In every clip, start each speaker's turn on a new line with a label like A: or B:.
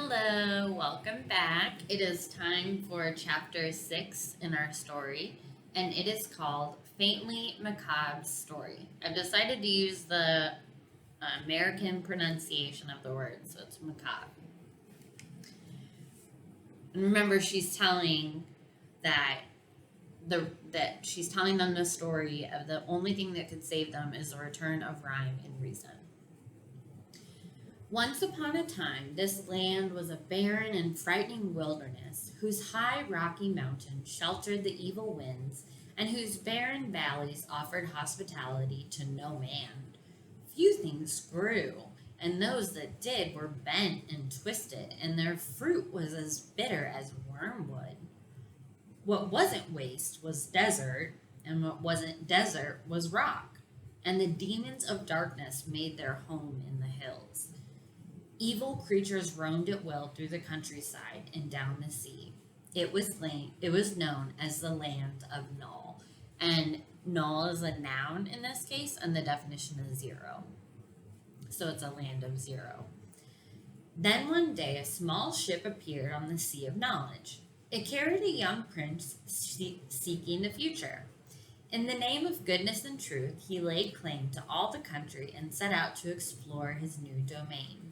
A: Hello, welcome back. It is time for chapter 6 in our story, and it is called Faintly Macabre's Story. I've decided to use the American pronunciation of the word, so it's macabre. And remember, she's telling that she's telling them the story of the only thing that could save them is the return of rhyme and reason. Once upon a time, this land was a barren and frightening wilderness, whose high rocky mountains sheltered the evil winds, and whose barren valleys offered hospitality to no man. Few things grew, and those that did were bent and twisted, and their fruit was as bitter as wormwood. What wasn't waste was desert, and what wasn't desert was rock, and the demons of darkness made their home in the hills. Evil creatures roamed at will through the countryside and down the sea. It was known as the land of Null, and Null is a noun in this case, and the definition is 0. So it's a land of 0. Then one day a small ship appeared on the Sea of Knowledge. It carried a young prince seeking the future. In the name of goodness and truth, he laid claim to all the country and set out to explore his new domain.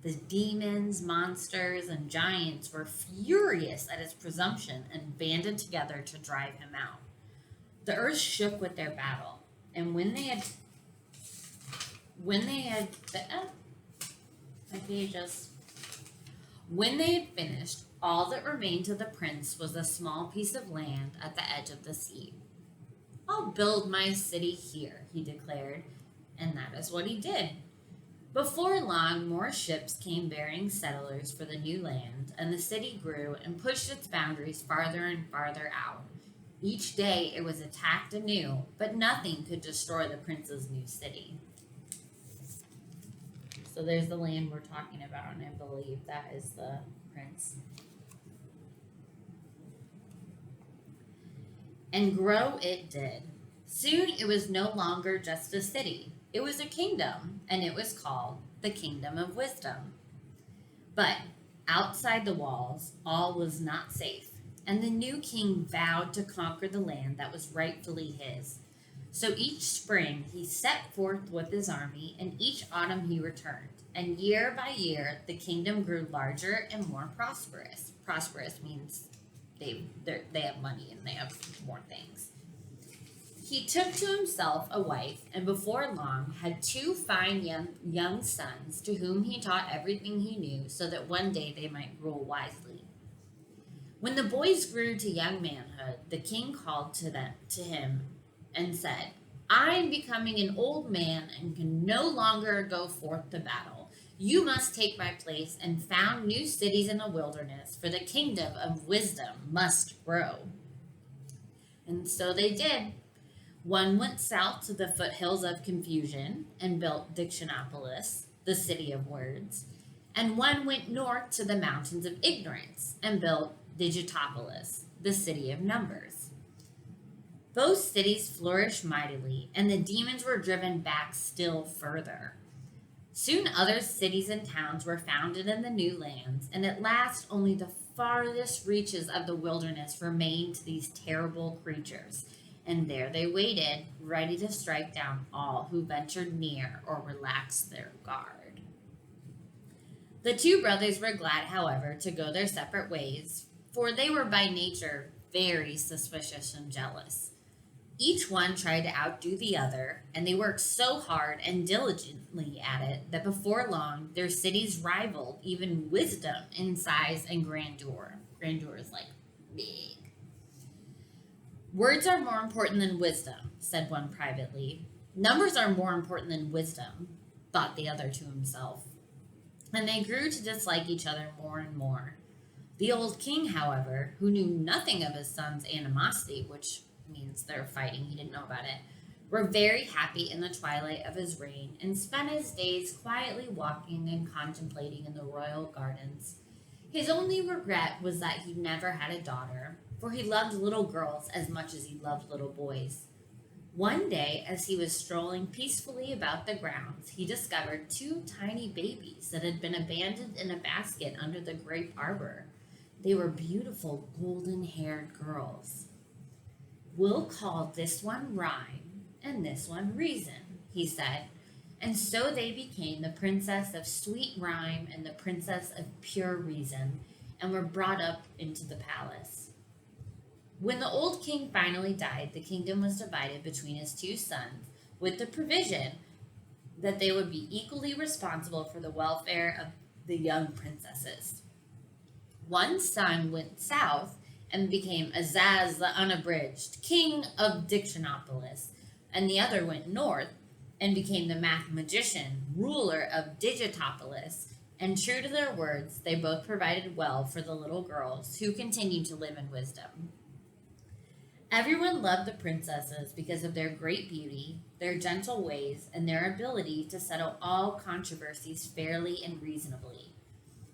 A: The demons, monsters, and giants were furious at his presumption and banded together to drive him out. The earth shook with their battle, and when they had finished, all that remained to the prince was a small piece of land at the edge of the sea. "I'll build my city here," he declared, and that is what he did. Before long, more ships came bearing settlers for the new land, and the city grew and pushed its boundaries farther and farther out. Each day it was attacked anew, but nothing could destroy the prince's new city. So there's the land we're talking about, and I believe that is the prince. And grow it did. Soon it was no longer just a city. It was a kingdom, and it was called the Kingdom of Wisdom. But outside the walls, all was not safe, and the new king vowed to conquer the land that was rightfully his. So each spring he set forth with his army, and each autumn he returned. And year by year, the kingdom grew larger and more prosperous. Prosperous means they have money and they have more things. He took to himself a wife, and before long had 2 fine young sons, to whom he taught everything he knew, so that one day they might rule wisely. When the boys grew to young manhood, the king called to him and said, "I am becoming an old man and can no longer go forth to battle. You must take my place and found new cities in the wilderness, for the kingdom of wisdom must grow." And so they did. One went south to the foothills of confusion and built Dictionopolis, the city of words, and one went north to the mountains of ignorance and built Digitopolis, the city of numbers. Both cities flourished mightily, and the demons were driven back still further. Soon other cities and towns were founded in the new lands, and at last only the farthest reaches of the wilderness remained to these terrible creatures. And there they waited, ready to strike down all who ventured near or relaxed their guard. The 2 brothers were glad, however, to go their separate ways, for they were by nature very suspicious and jealous. Each one tried to outdo the other, and they worked so hard and diligently at it that before long their cities rivaled even wisdom in size and grandeur. Grandeur is like big. "Words are more important than wisdom," said one privately. "Numbers are more important than wisdom," thought the other to himself. And they grew to dislike each other more and more. The old king, however, who knew nothing of his son's animosity, which means they're fighting, he didn't know about it, were very happy in the twilight of his reign and spent his days quietly walking and contemplating in the royal gardens. His only regret was that he never had a daughter, for he loved little girls as much as he loved little boys. One day, as he was strolling peacefully about the grounds, he discovered two tiny babies that had been abandoned in a basket under the grape arbor. They were beautiful golden haired girls. "We'll call this one Rhyme and this one Reason," he said. And so they became the princess of sweet rhyme and the princess of pure reason, and were brought up into the palace. When the old king finally died, the kingdom was divided between his two sons, with the provision that they would be equally responsible for the welfare of the young princesses. One son went south and became Azaz the Unabridged, king of Dictionopolis, and the other went north and became the math magician, ruler of Digitopolis. And true to their words, they both provided well for the little girls who continued to live in wisdom. Everyone loved the princesses because of their great beauty, their gentle ways, and their ability to settle all controversies fairly and reasonably.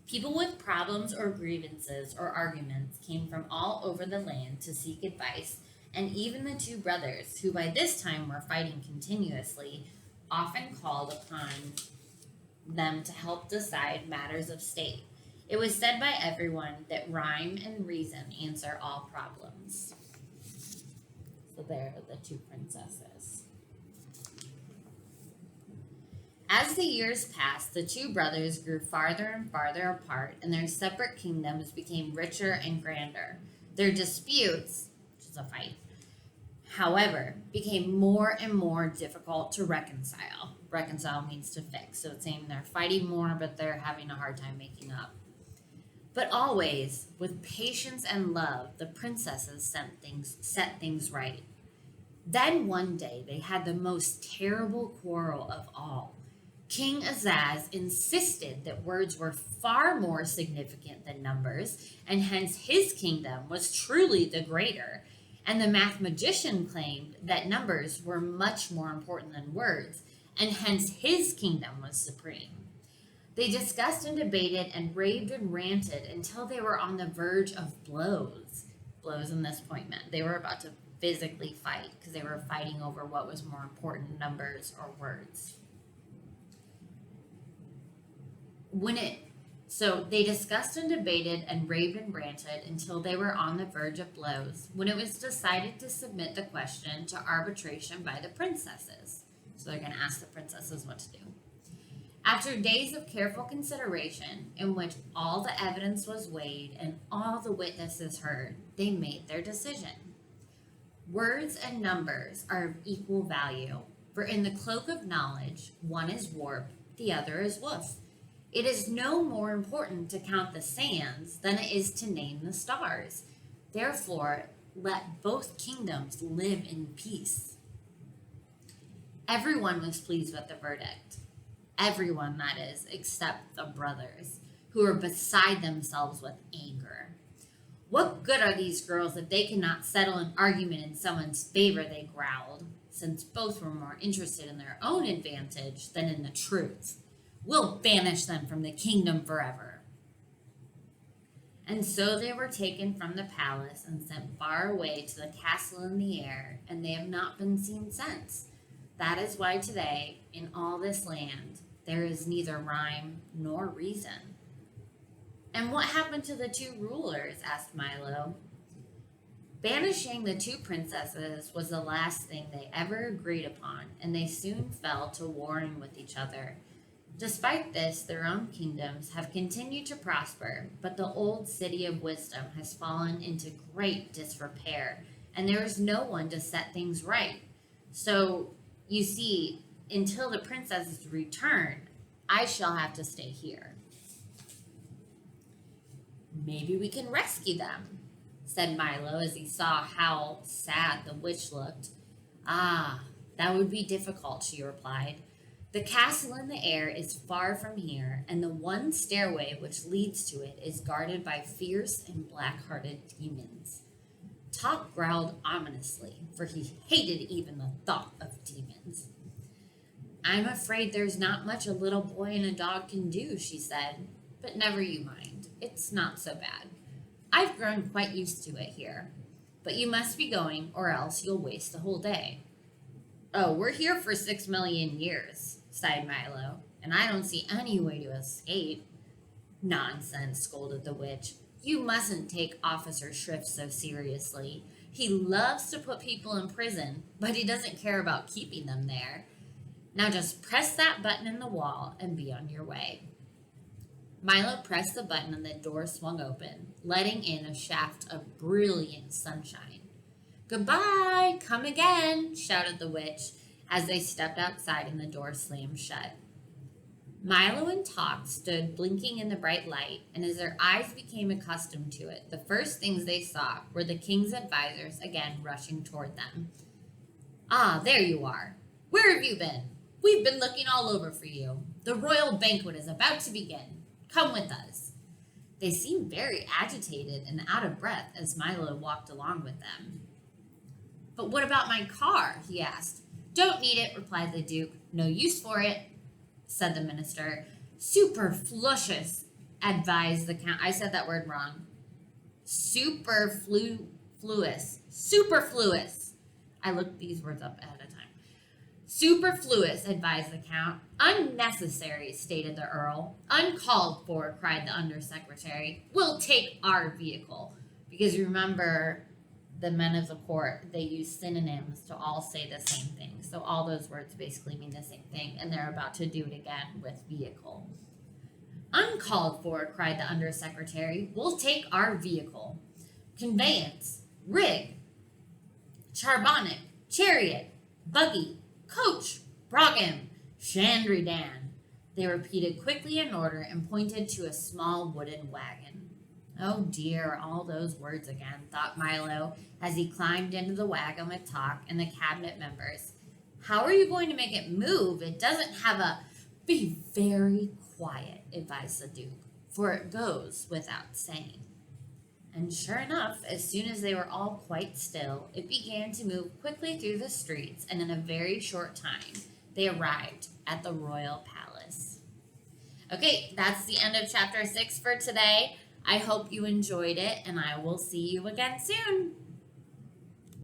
A: People with problems or grievances or arguments came from all over the land to seek advice, and even the two brothers, who by this time were fighting continuously, often called upon them to help decide matters of state. It was said by everyone that rhyme and reason answer all problems. So there are the two princesses. As the years passed, the two brothers grew farther and farther apart, and their separate kingdoms became richer and grander. Their disputes, which is a fight, however, became more and more difficult to reconcile. Reconcile means to fix, so it's saying they're fighting more, but they're having a hard time making up. But always, with patience and love, the princesses set things right. Then one day, they had the most terrible quarrel of all. King Azaz insisted that words were far more significant than numbers, and hence his kingdom was truly the greater. And the math magician claimed that numbers were much more important than words, and hence his kingdom was supreme. They discussed and debated and raved and ranted until they were on the verge of blows. Blows in this point meant they were about to physically fight because they were fighting over what was more important, numbers or words. So they discussed and debated and raved and ranted until they were on the verge of blows, when it was decided to submit the question to arbitration by the princesses. So they're going to ask the princesses what to do. After days of careful consideration, in which all the evidence was weighed and all the witnesses heard, they made their decision. Words and numbers are of equal value, for in the cloak of knowledge, one is warp, the other is woof. It is no more important to count the sands than it is to name the stars. Therefore, let both kingdoms live in peace. Everyone was pleased with the verdict. Everyone, that is, except the brothers, who were beside themselves with anger. "What good are these girls if they cannot settle an argument in someone's favor?" they growled, since both were more interested in their own advantage than in the truth. "We'll banish them from the kingdom forever." And so they were taken from the palace and sent far away to the castle in the air, and they have not been seen since. That is why today, in all this land, there is neither rhyme nor reason. "And what happened to the two rulers?" asked Milo. Banishing the two princesses was the last thing they ever agreed upon, and they soon fell to warring with each other. Despite this, their own kingdoms have continued to prosper, but the old city of wisdom has fallen into great disrepair, and there is no one to set things right. So, you see, until the princesses return, I shall have to stay here. "Maybe we can rescue them," said Milo as he saw how sad the witch looked. "Ah, that would be difficult," she replied. "The castle in the air is far from here, and the one stairway which leads to it is guarded by fierce and black-hearted demons." Top growled ominously, for he hated even the thought of demons. "I'm afraid there's not much a little boy and a dog can do," she said. "But never you mind. It's not so bad. I've grown quite used to it here. But you must be going, or else you'll waste the whole day." Oh, we're here for 6 million years, sighed Milo, and I don't see any way to escape. Nonsense, scolded the witch. You mustn't take Officer Shrift so seriously. He loves to put people in prison, but he doesn't care about keeping them there. Now just press that button in the wall and be on your way. Milo pressed the button and the door swung open, letting in a shaft of brilliant sunshine. Goodbye, come again, shouted the witch as they stepped outside and the door slammed shut. Milo and Tock stood blinking in the bright light, and as their eyes became accustomed to it, the first things they saw were the king's advisors again rushing toward them. Ah, there you are. Where have you been? We've been looking all over for you. The royal banquet is about to begin. Come with us. They seemed very agitated and out of breath as Milo walked along with them. But what about my car? He asked. Don't need it, replied the Duke. No use for it, said the minister. Superfluous, advised the count. I said that word wrong. Superfluous. Superfluous. I looked these words up ahead of time. Superfluous, advised the count. Unnecessary, stated the earl. Uncalled for, cried the undersecretary. We'll take our vehicle. Because remember, the men of the court, they use synonyms to all say the same thing. So all those words basically mean the same thing, and they're about to do it again with vehicle. Uncalled for, cried the undersecretary. We'll take our vehicle. Conveyance, rig, charbonic, chariot, buggy, coach, brougham, shandrydan. They repeated quickly in order and pointed to a small wooden wagon. Oh dear, all those words again, thought Milo as he climbed into the wagon with Tock and the cabinet members. How are you going to make it move? It doesn't have a... Be very quiet, advised the Duke, for it goes without saying. And sure enough, as soon as they were all quite still, it began to move quickly through the streets, and in a very short time, they arrived at the royal palace. Okay, that's the end of chapter 6 for today. I hope you enjoyed it, and I will see you again soon.